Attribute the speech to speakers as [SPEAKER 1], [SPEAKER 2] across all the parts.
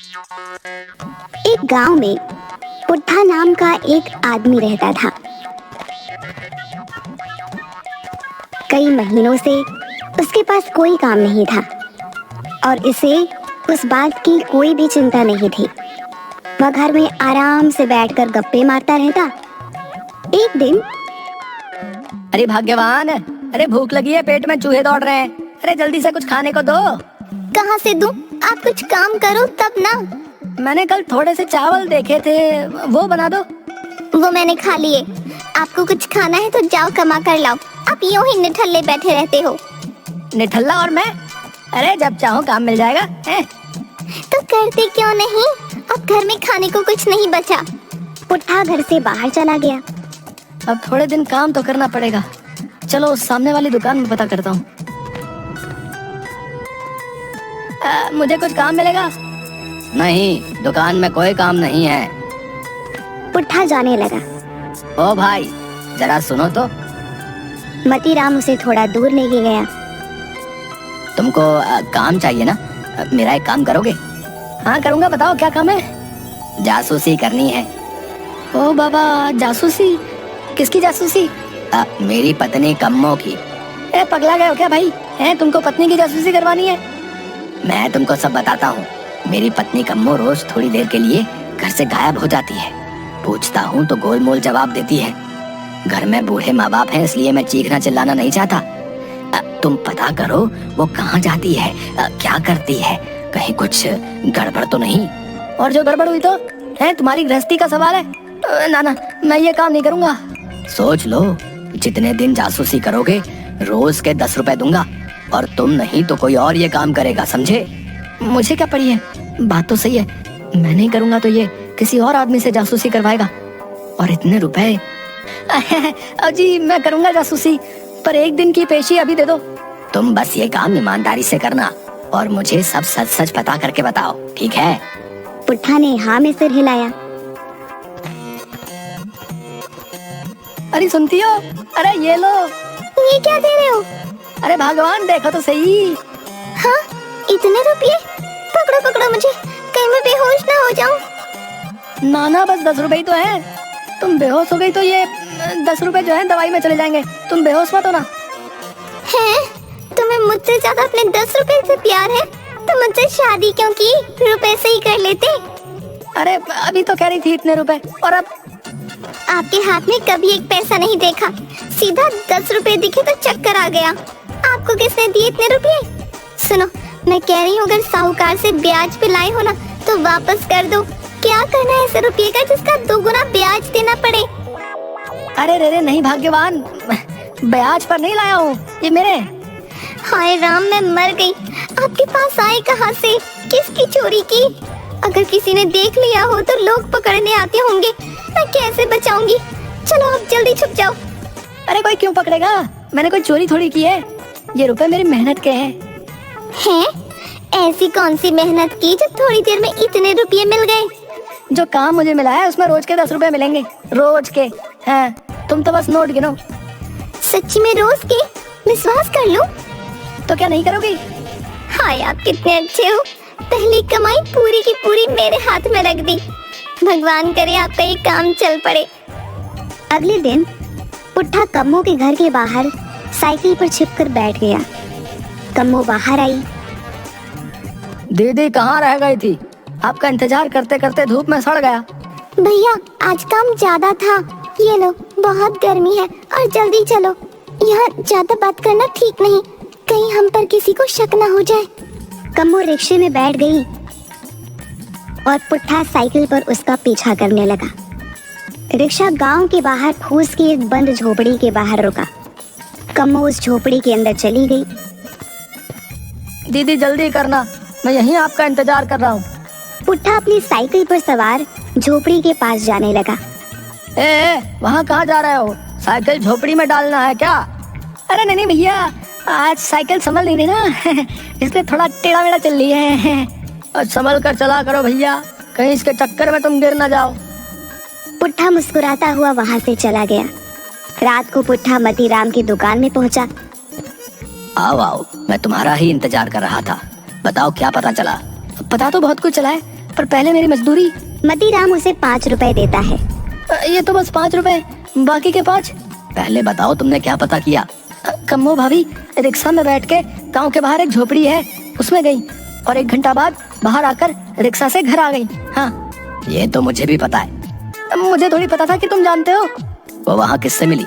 [SPEAKER 1] एक गांव में पुट्ठा नाम का एक आदमी रहता था। कई महीनों से उसके पास कोई काम नहीं था और इसे उस बात की कोई भी चिंता नहीं थी। वह घर में आराम से बैठकर गप्पे मारता रहता। एक दिन,
[SPEAKER 2] अरे भाग्यवान, अरे भूख लगी है, पेट में चूहे दौड़ रहे हैं, अरे जल्दी से कुछ खाने को दो।
[SPEAKER 1] कहाँ से दूं? आप कुछ काम करो तब ना।
[SPEAKER 2] मैंने कल थोड़े से चावल देखे थे, वो बना दो।
[SPEAKER 1] वो मैंने खा लिए। आपको कुछ खाना है तो जाओ कमा कर लाओ। आप यूं ही निठल्ले बैठे रहते हो।
[SPEAKER 2] निठल्ला और मैं? अरे जब चाहो काम मिल जाएगा है?
[SPEAKER 1] तो करते क्यों नहीं? अब घर में खाने को कुछ नहीं बचा। पुट्ठा घर से बाहर चला गया।
[SPEAKER 2] अब थोड़े दिन काम तो करना पड़ेगा। चलो उस सामने वाली दुकान में पता करता हूँ। मुझे कुछ काम मिलेगा? नहीं, दुकान में कोई काम नहीं है।
[SPEAKER 1] पुट्ठा जाने लगा।
[SPEAKER 2] ओ भाई, जरा सुनो तो।
[SPEAKER 1] मतीराम उसे थोड़ा दूर लेके गया।
[SPEAKER 2] तुमको काम चाहिए ना? मेरा एक काम करोगे? हाँ करूँगा, बताओ क्या काम है? जासूसी करनी है। ओ बाबा, जासूसी? किसकी जासूसी? मेरी पत्नी कम्मो की। पगला गए हो क्या भाई? तुमको पत्नी की जासूसी करवानी है? मैं तुमको सब बताता हूँ। मेरी पत्नी कम्मो रोज थोड़ी देर के लिए घर से गायब हो जाती है। पूछता हूँ तो गोलमोल जवाब देती है। घर में बूढ़े माँ बाप हैं, इसलिए मैं चीखना चिल्लाना नहीं चाहता। तुम पता करो वो कहाँ जाती है, क्या करती है, कहीं कुछ गड़बड़ तो नहीं? और जो गड़बड़ हुई तो तुम्हारी गृहस्थी का सवाल है। ना ना, मैं ये काम नहीं करूँगा। सोच लो, जितने दिन जासूसी करोगे रोज के 10 रुपए दूंगा, और तुम नहीं तो कोई और ये काम करेगा, समझे? मुझे क्या पड़ी है, बात तो सही है। मैं नहीं करूँगा तो ये किसी और आदमी से जासूसी करवाएगा, और इतने रुपए। जी मैं करूँगा जासूसी, पर एक दिन की पेशी अभी दे दो। तुम बस ये काम ईमानदारी से करना और मुझे सब सच सच पता करके बताओ, ठीक है?
[SPEAKER 1] पुट्ठा ने हाँ में सिर हिलाया।
[SPEAKER 2] अरे सुनती हो? अरे ये लो।
[SPEAKER 1] ये क्या दे रहे हो?
[SPEAKER 2] अरे भगवान, देखो तो सही।
[SPEAKER 1] हाँ, इतने रुपये? पकड़ो पकड़ो मुझे, कहीं मैं बेहोश ना हो जाऊं।
[SPEAKER 2] नाना, बस 10 रुपए ही तो है। तुम बेहोश हो गई तो ये 10 रुपए जो है दवाई में चले जाएंगे। तुम बेहोश मत हो ना।
[SPEAKER 1] है? तुम्हें मुझसे ज्यादा अपने 10 रुपए से प्यार है तो मुझसे शादी क्यों की? रुपए से ही कर लेते।
[SPEAKER 2] अरे अभी तो कह रही थी इतने रुपए, और अब?
[SPEAKER 1] आपके हाथ में कभी एक पैसा नहीं देखा, सीधा 10 रुपए दिखे तो चक्कर आ गया। आपको किसने दिए इतने रुपए? सुनो, मैं कह रही हूँ अगर साहूकार से ब्याज पे लाए हो ना तो वापस कर दो। क्या करना है ऐसे रुपये का जिसका 2 गुना ब्याज देना पड़े?
[SPEAKER 2] अरे रे नहीं भाग्यवान, ब्याज पर नहीं लाया हूँ, ये मेरे।
[SPEAKER 1] हाय राम, मैं मर गई। आपके पास आए कहाँ से? किसकी चोरी की? अगर किसी ने देख लिया हो तो लोग पकड़ने आते होंगे। मैं कैसे बचाऊंगी? चलो अब जल्दी छुप जाओ।
[SPEAKER 2] अरे कोई क्यों पकड़ेगा? मैंने कोई चोरी थोड़ी की है, ये रुपए मेरी मेहनत के हैं।
[SPEAKER 1] हैं? ऐसी कौन सी मेहनत की जो थोड़ी देर में इतने रुपये मिल गए?
[SPEAKER 2] जो काम मुझे मिला है उसमें रोज के 10 रुपए मिलेंगे, रोज के। हैं, तुम तो बस नोट गिनो।
[SPEAKER 1] सच्ची में रोज के? विश्वास कर लो।
[SPEAKER 2] तो क्या नहीं करोगी?
[SPEAKER 1] हाय, आप कितने अच्छे हो। पहली कमाई पूरी की पूरी मेरे हाथ में रख दी। भगवान करे आपका ये काम चल पड़े। अगले दिन पुट्ठा कम्मो के घर के बाहर साइकिल पर छिपकर बैठ गया। कम्मो बाहर आई।
[SPEAKER 2] दीदी कहाँ रह गई थी? आपका इंतजार करते करते धूप में सड़ गया।
[SPEAKER 1] भैया, आज काम ज्यादा था। ये लो, बहुत गर्मी है और जल्दी चलो। यहाँ ज्यादा बात करना ठीक नहीं, कहीं हम पर किसी को शक न हो जाए। कम्मो रिक्शे में बैठ गई और पुट्ठा साइकिल पर उसका पीछा करने लगा। रिक्शा गांव के बाहर फूस की एक बंद झोपड़ी के बाहर रुका। कम्मो उस झोपड़ी के अंदर चली गई।
[SPEAKER 2] दीदी जल्दी करना, मैं यहीं आपका इंतजार कर रहा हूँ।
[SPEAKER 1] पुट्ठा अपनी साइकिल पर सवार झोपड़ी के पास जाने लगा।
[SPEAKER 2] वहाँ कहाँ जा रहे हो? साइकिल झोपड़ी में डालना है क्या? अरे नहीं भैया, आज साइकिल संभल नहीं रही ना, इसलिए थोड़ा टेढ़ा मेढ़ा चल रही है। और संभल कर चला करो भैया, कहीं इसके चक्कर में तुम गिर ना जाओ।
[SPEAKER 1] पुट्ठा मुस्कुराता हुआ वहाँ से चला गया। रात को पुट्ठा मतीराम की दुकान में पहुँचा।
[SPEAKER 2] आओ आओ, मैं तुम्हारा ही इंतजार कर रहा था। बताओ क्या पता चला? पता तो बहुत कुछ चला है, पर पहले मेरी मजदूरी।
[SPEAKER 1] मतीराम उसे 5 रुपए देता है।
[SPEAKER 2] ये तो बस 5 रुपए, बाकी के 5? पहले बताओ तुमने क्या पता किया? कम्मो भाभी रिक्शा में बैठ के गांव के बाहर एक झोपड़ी है उसमें गई और 1 घंटा बाद बाहर आकर रिक्शा से घर आ गई। हाँ, ये तो मुझे भी पता है। मुझे थोड़ी पता था कि तुम जानते हो। वो वहाँ किससे मिली?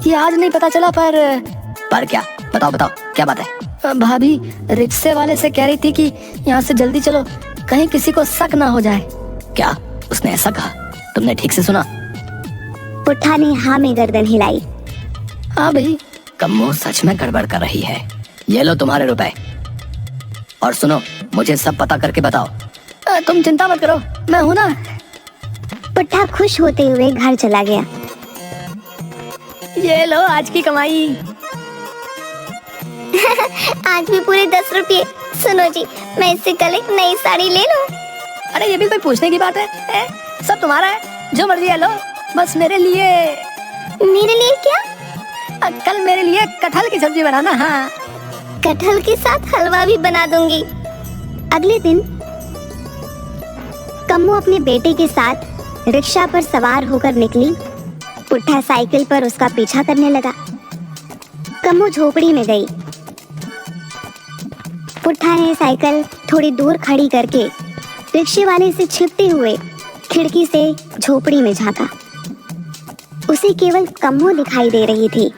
[SPEAKER 2] ये आज नहीं पता चला, पर क्या? बताओ बताओ, क्या बात है? भाभी रिक्शे वाले से कह रही थी कि यहाँ से जल्दी चलो, कहीं किसी को शक ना हो जाए। क्या उसने ऐसा कहा? तुमने ठीक से सुना?
[SPEAKER 1] पुट्ठा ने हाँ में गर्दन हिलाई।
[SPEAKER 2] हाँ भाई, कम्मो सच में गड़बड़ कर रही है। ये लो तुम्हारे रुपए, और सुनो, मुझे सब पता करके बताओ। तुम चिंता मत करो, मैं हूं ना।
[SPEAKER 1] पुट्ठा खुश होते हुए घर चला गया।
[SPEAKER 2] ये लो आज की कमाई।
[SPEAKER 1] आज भी पूरे 10 रुपये। सुनो जी, मैं इससे कल एक नई साड़ी ले लूं?
[SPEAKER 2] अरे ये भी कोई पूछने की बात है? सब तुम्हारा है, जो मर्जी है लो, बस मेरे लिए।
[SPEAKER 1] मेरे लिए क्या?
[SPEAKER 2] कल मेरे लिए कटहल की सब्जी बनाना। हाँ,
[SPEAKER 1] कटहल के साथ हलवा भी बना दूंगी। अगले दिन कम्मो अपने बेटे के साथ रिक्शा पर सवार होकर निकली। पुट्ठा साइकिल पर उसका पीछा करने लगा। कम्मो झोपड़ी में गई। पुट्ठा ने साइकिल थोड़ी दूर खड़ी करके रिक्शे वाले से छिपते हुए खिड़की से झोपड़ी में झांका। उसे केवल कम्मो दिखाई दे रही थी,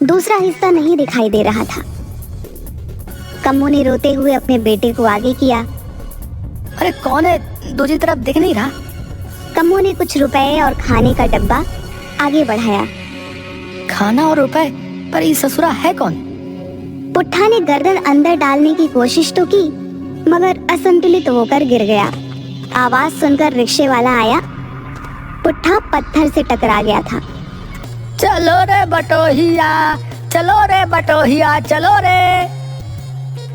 [SPEAKER 1] दूसरा हिस्सा नहीं दिखाई दे रहा था। कम्मो ने रोते हुए अपने बेटे को आगे किया।
[SPEAKER 2] अरे कौन है? दूसरी तरफ दिख नहीं रहा।
[SPEAKER 1] कम्मो ने कुछ रुपए और खाने का डब्बा आगे बढ़ाया।
[SPEAKER 2] खाना और रुपए? पर ये ससुरा है कौन?
[SPEAKER 1] पुट्ठा ने गर्दन अंदर डालने की कोशिश तो की, मगर असंतुलित होकर गिर गया। आवाज सुनकर रिक्शे वाला आया। पुट्ठा पत्थर से टकरा गया था।
[SPEAKER 2] चलो रे बटोहिया, चलो रे बटोहिया, चलो रे।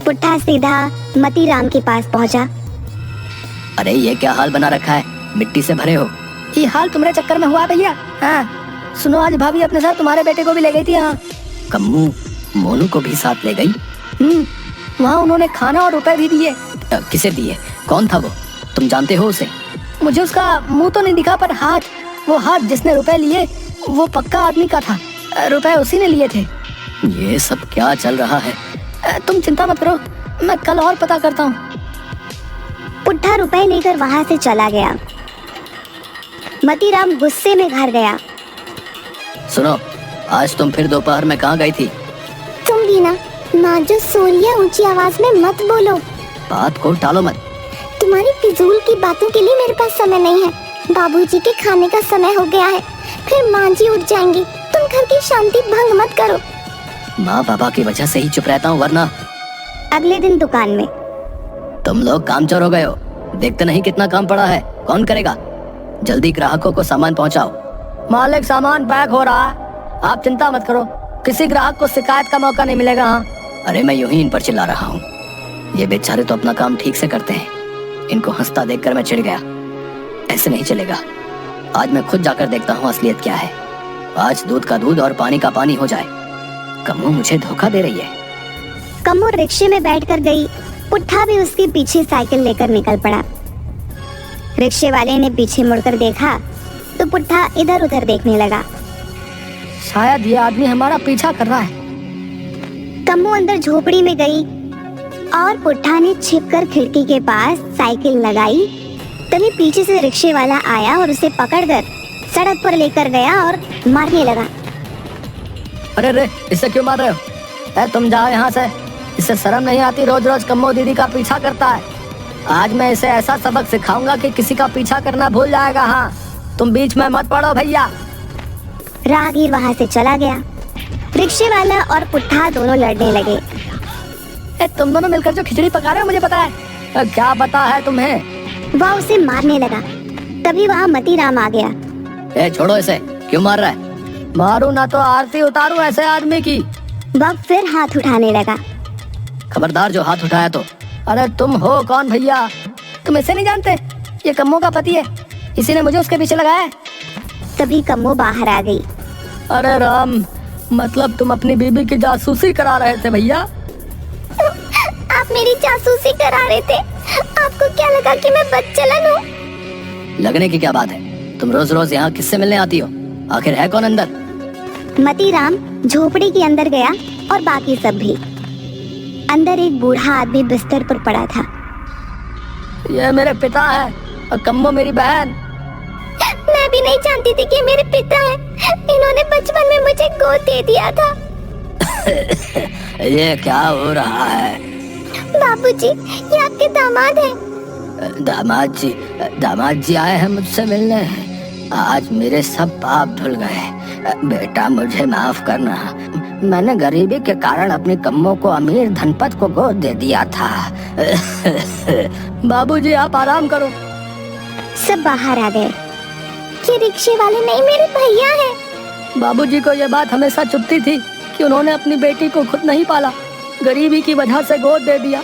[SPEAKER 1] पुट्ठा सीधा मतीराम के पास पहुंचा।
[SPEAKER 2] अरे ये क्या हाल बना रखा है, मिट्टी से भरे हो। ये हाल तुम्हारे चक्कर में हुआ भैया। हाँ, सुनो, आज भाभी अपने साथ तुम्हारे बेटे को भी ले गई थी। हाँ, कम्मू मोनू को भी साथ ले गई। वहाँ उन्होंने खाना और रुपए भी दिए। किसे दिए? कौन था वो? तुम जानते हो उसे? मुझे उसका मुंह तो नहीं दिखा, पर वो हाथ जिसने रुपए लिए वो पक्का आदमी का था। रुपए उसी ने लिए थे। ये सब क्या चल रहा है? तुम चिंता मत करो, मैं कल और पता करता हूँ।
[SPEAKER 1] पुट्ठा रुपए लेकर वहां से चला गया। मतीराम गुस्से में घर गया।
[SPEAKER 2] सुनो, आज तुम फिर दोपहर में कहाँ गई थी?
[SPEAKER 1] तुम भी ना नाजो सोनिया, ऊंची आवाज में मत बोलो।
[SPEAKER 2] बात को टालो मत।
[SPEAKER 1] तुम्हारी फिजूल की बातों के लिए मेरे पास समय नहीं है। बाबूजी के खाने का समय हो गया है, फिर माँ जी उठ जाएंगी। तुम घर की शांति भंग मत करो।
[SPEAKER 2] माँ पापा की वजह से ही चुप रहता हूँ, वरना।
[SPEAKER 1] अगले दिन दुकान में।
[SPEAKER 2] तुम लोग कामचोर हो गए हो, देखते नहीं कितना काम पड़ा है, कौन करेगा? जल्दी ग्राहकों को सामान पहुँचाओ। मालिक, सामान पैक हो रहा है, आप चिंता मत करो, किसी ग्राहक को शिकायत का मौका नहीं मिलेगा। हाँ, अरे मैं यूं ही इन पर चिल्ला रहा हूँ, ये बेचारे तो अपना काम ठीक से करते हैं। इनको हंसता देखकर मैं चिढ़ गया। ऐसे नहीं चलेगा, आज मैं खुद जाकर देखता हूँ असलियत क्या है। आज दूध का दूध और पानी का पानी हो जाए। कम्मो मुझे धोखा दे रही है।
[SPEAKER 1] कम्मो रिक्शे में बैठकर गई। पुट्ठा भी उसके पीछे साइकिल लेकर निकल पड़ा। रिक्शे वाले ने पीछे मुड़कर देखा तो पुट्ठा इधर उधर देखने लगा।
[SPEAKER 2] शायद ये आदमी हमारा पीछा कर रहा है।
[SPEAKER 1] कम्मो अंदर झोपड़ी में गई और पुट्ठा ने छिपकर खिड़की के पास साइकिल लगाई। तभी पीछे से रिक्शे वाला आया और उसे पकड़कर सड़क पर लेकर गया और मारने लगा।
[SPEAKER 2] अरे रे, इसे क्यों मार रहे हो? तुम जाओ यहाँ से, इसे शर्म नहीं आती? रोज रोज कम्मो दीदी का पीछा करता है। आज मैं इसे ऐसा सबक सिखाऊंगा कि किसी का पीछा करना भूल जाएगा। हाँ, तुम बीच में मत पड़ो भैया।
[SPEAKER 1] राहगीर वहाँ से चला गया। रिक्शे वाला और पुट्ठा दोनों लड़ने लगे।
[SPEAKER 2] तुम दोनों मिलकर जो खिचड़ी पका रहे हो मुझे पता है। क्या पता है तुम्हें?
[SPEAKER 1] वह उसे मारने लगा। तभी वहाँ मतीराम आ गया।
[SPEAKER 2] छोड़ो इसे, क्यों मार रहा है? मारू ना तो आरती उतारू ऐसे आदमी की।
[SPEAKER 1] वह फिर हाथ उठाने लगा।
[SPEAKER 2] खबरदार जो हाथ उठाया तो। अरे तुम हो कौन भैया? तुम इसे नहीं जानते? ये कम्मो का पति है, इसी ने मुझे उसके पीछे लगाया है।
[SPEAKER 1] तभी कम्मो बाहर आ गई।
[SPEAKER 2] अरे राम, मतलब तुम अपनी बीबी की जासूसी करा रहे थे भैया?
[SPEAKER 1] आप मेरी जासूसी करा रहे थे। आपको क्या लगा कि मैं बदचलन हूँ?
[SPEAKER 2] लगने की क्या बात है? तुम रोज रोज यहाँ किससे मिलने आती हो? आखिर है कौन अंदर?
[SPEAKER 1] मतीराम झोपड़ी के अंदर गया और बाकी सब भी। अंदर एक बूढ़ा आदमी बिस्तर पर पड़ा था।
[SPEAKER 2] ये मेरे पिता है और कम्मो मेरी बहन।
[SPEAKER 1] मैं भी नहीं जानती थी कि मेरे पिता हैं। इन्होंने बचपन में मुझे गोद दे दिया था।
[SPEAKER 2] ये क्या हो रहा है?
[SPEAKER 1] बाबूजी, ये आपके दामाद हैं।
[SPEAKER 2] दामाद जी आए हैं मुझसे मिलने। आज मेरे सब पाप धुल गए। बेटा मुझे माफ करना। मैंने गरीबी के कारण अपनी कम्मो को अमीर धनपत को गोद दे दिया था। बाबूजी आप आराम करो।
[SPEAKER 1] सब बाहर आ गए। ये रिक्शे वाले नहीं मेरे भैया हैं।
[SPEAKER 2] बाबूजी को ये बात हमेशा चुभती थी कि उन्होंने अपनी बेटी को खुद नहीं पाला, गरीबी की वजह से गोद दे दिया।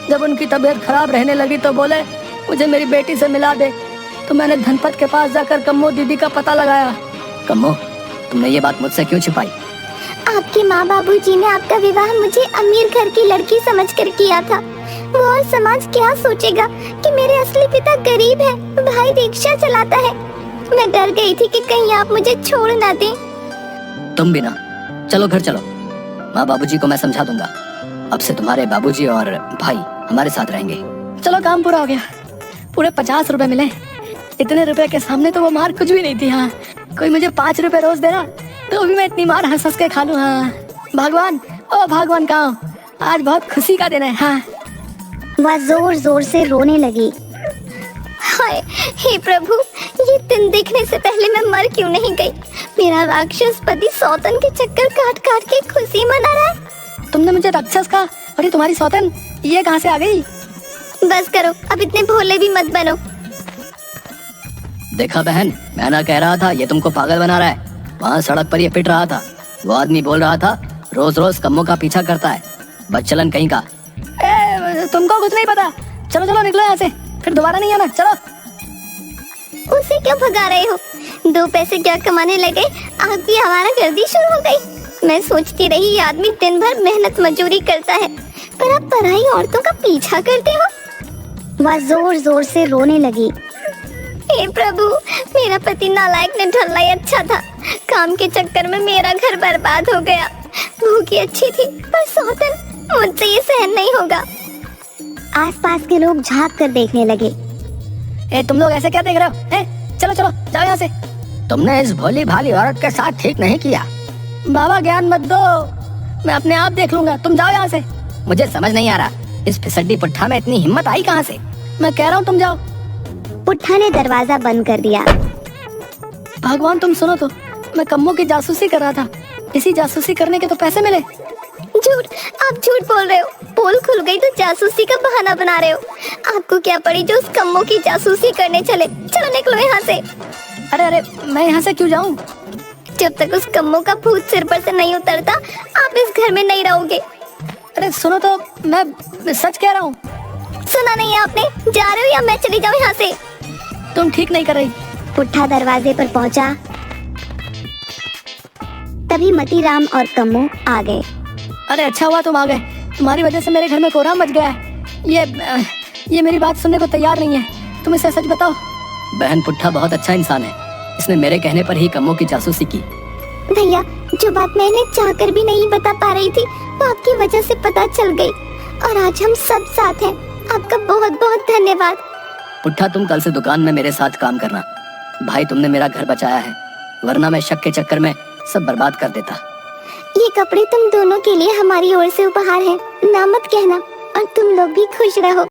[SPEAKER 2] जब उनकी तबीयत खराब रहने लगी तो बोले मुझे मेरी बेटी से मिला दे। तो मैंने धनपत के पास जाकर कम्मो दीदी का पता लगाया। कम्मो, तुमने ये बात मुझसे क्यों छिपाई?
[SPEAKER 1] आपके माँ बाबूजी ने आपका विवाह मुझे अमीर घर की लड़की समझकर किया था। वो और समाज क्या सोचेगा कि मेरे असली पिता गरीब है, भाई रिक्शा चलाता है। मैं डर गई थी कि कहीं आप मुझे छोड़ ना दें।
[SPEAKER 2] तुम भी ना। चलो घर चलो, माँ बाबूजी को मैं समझा दूंगा। अब से तुम्हारे बाबूजी और भाई हमारे साथ रहेंगे। चलो काम पूरा हो गया। पूरे 50 रुपए मिले। इतने रुपए के सामने तो वो मार कुछ भी नहीं थी। हाँ, कोई मुझे 5 रुपए रोज देना तो भी मैं इतनी मार हंस हंस के खा लूं। हाँ भगवान, ओ भगवान कहाँ? आज बहुत खुशी का दिन है। हाँ।
[SPEAKER 1] वह जोर जोर से रोने लगी। हाय, हे प्रभु, ये दिन देखने से पहले मैं मर क्यों नहीं गई? मेरा राक्षस पति सौतन के चक्कर काट काट के खुशी मना रहा है।
[SPEAKER 2] तुमने मुझे राक्षस कहा और ये तुम्हारी सौतन ये कहाँ से आ गई?
[SPEAKER 1] बस करो, अब इतने भोले भी मत बनो।
[SPEAKER 2] देखा बहन, मैं ना कह रहा था ये तुमको पागल बना रहा है। वहाँ सड़क पर ये पिट रहा था। वो आदमी बोल रहा था रोज रोज कम्मो का पीछा करता है, बदचलन कहीं का। तुमको कुछ नहीं पता। चलो चलो निकलो यहाँ से, फिर दोबारा नहीं आना। चलो।
[SPEAKER 1] उसे क्यों भगा रहे हो? 2 पैसे क्या कमाने लगे, आपकी आवारा गर्दी शुरू हो गई। मैं सोचती रही ये आदमी दिन भर मेहनत मजदूरी करता है, पर आप पराई औरतों का पीछा करते हो। वह जोर जोर से रोने लगी। हे प्रभु, मेरा पति नालायक ने ढलना ही अच्छा था। काम के चक्कर में मेरा घर बर्बाद हो गया। भूखी अच्छी थी, पर सौतन, मुझसे ये सहन नहीं होगा। आसपास के लोग झांक कर देखने लगे।
[SPEAKER 2] तुम लोग ऐसे क्या देख रहे हो? चलो चलो जाओ यहाँ से। तुमने इस भोली भाली औरत के साथ ठीक नहीं किया। बाबा ज्ञान मत दो, मैं अपने आप देख लूंगा। तुम जाओ यहाँ से। मुझे समझ नहीं आ रहा इस फिसड्डी पुट्ठा में इतनी हिम्मत आई कहाँ से? मैं कह रहा हूँ तुम जाओ।
[SPEAKER 1] पुट्ठा ने दरवाजा बंद कर दिया।
[SPEAKER 2] भगवान तुम सुनो तो, मैं कम्मो की जासूसी कर रहा था। इसी जासूसी करने के तो पैसे मिले।
[SPEAKER 1] झूठ, आप झूठ बोल रहे हो। पोल खुल गई तो जासूसी का बहाना बना रहे हो। आपको क्या पड़ी जो उस कम्मो की जासूसी करने चले? चलो निकलो यहाँ से।
[SPEAKER 2] अरे अरे, मैं यहाँ से क्यों जाऊँ?
[SPEAKER 1] जब तक उस कम्मो का भूत सिर पर से नहीं उतरता, आप इस घर में नहीं रहोगे।
[SPEAKER 2] अरे सुनो तो, मैं सच कह रहा हूँ।
[SPEAKER 1] सुना नहीं आपने? जा रहे हो या मैं चली जाऊँ यहाँ से?
[SPEAKER 2] तुम ठीक नहीं कर रही।
[SPEAKER 1] पुट्ठा दरवाजे पर पहुँचा। तभी मतीराम और कम्मो आ गए।
[SPEAKER 2] अरे अच्छा हुआ तुम आ गए। तुम्हारी वजह से मेरे घर में कोहराम मच गया है। ये मेरी बात सुनने को तैयार नहीं है। तुम इसे सच बताओ। बहन, पुट्ठा बहुत अच्छा इंसान है। इसने मेरे कहने पर ही कम्मो की जासूसी की।
[SPEAKER 1] भैया, जो बात मैंने चाहकर भी नहीं बता पा रही थी, वो आपकी वजह से पता चल गई और आज हम सब साथ हैं। आपका बहुत बहुत धन्यवाद।
[SPEAKER 2] पुट्ठा, तुम कल से दुकान में मेरे साथ काम करना। भाई, तुमने मेरा घर बचाया है, वरना मैं शक के चक्कर में सब बर्बाद कर देता।
[SPEAKER 1] ये कपड़े तुम दोनों के लिए हमारी ओर से उपहार है। ना मत कहना, और तुम लोग भी खुश रहो।